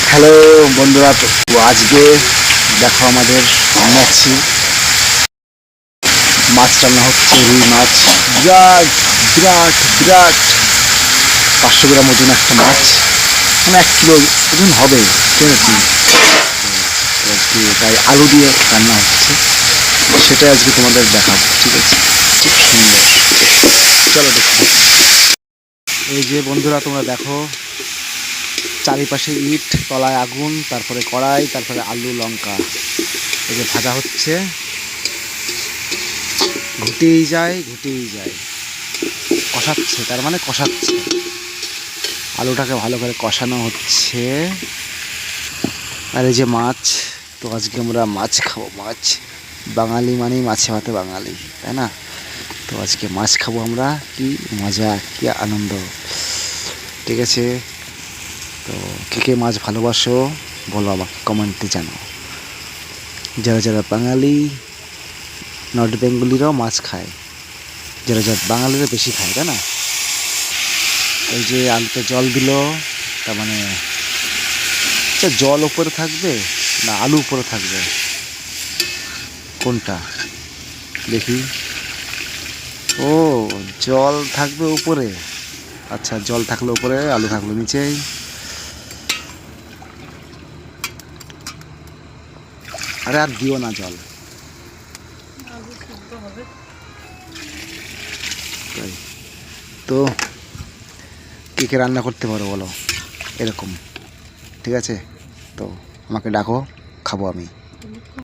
Hello বন্ধুরা, তো আজকে দেখো আমাদের মাছি মাছ রান্না হচ্ছে। রুই মাছ, বিরাট বিরাট বিরাট 500 গ্রাম ওজন একটা মাছ, মানে 1 কিলো ওজন হবে, ঠিক আছে। তো আজকে তাই আলু দিয়ে রান্না হচ্ছে, সেটা আজকে তোমাদের দেখাবো, ঠিক আছে। খুব সুন্দর, চলো দেখো। এই যে বন্ধুরা তোমরা দেখো, চারিপাশে ইট, তলায় আগুন, তারপরে কড়াই, তারপরে আলু লঙ্কা, এই যে ভাজা হচ্ছে। ঘুটেই যায় ঘুটেই যায়, কষাচ্ছে, তার মানে কষাচ্ছে। আলুটাকে ভালো করে কষানো হচ্ছে। আর এই যে মাছ, তো আজকে আমরা মাছ খাবো। মাছ, বাঙালি মানেই মাছে ভাতে বাঙালি, তাই না? তো আজকে মাছ খাবো আমরা। কি মজা, কি আনন্দ, ঠিক আছে। তো কে কে মাছ ভালোবাসো বলো, আমাকে কমেন্টে জানাও। যারা যারা বাঙালি, নর্থ বেঙ্গলিরাও মাছ খায়, যারা যারা বাঙালিরা বেশি খায়, তাই না? এই যে আলুতে জল দিল, তার মানে আচ্ছা, জল উপরে থাকবে না আলু উপরে থাকবে, কোনটা দেখি? ও, জল থাকবে উপরে। আচ্ছা, জল থাকলে উপরে, আলু থাকলে নিচেই। আরে আর দিও না জল, তাই তো। কে কে রান্না করতে পারো বলো এরকম, ঠিক আছে? তো আমাকে ডাকো, খাবো আমি।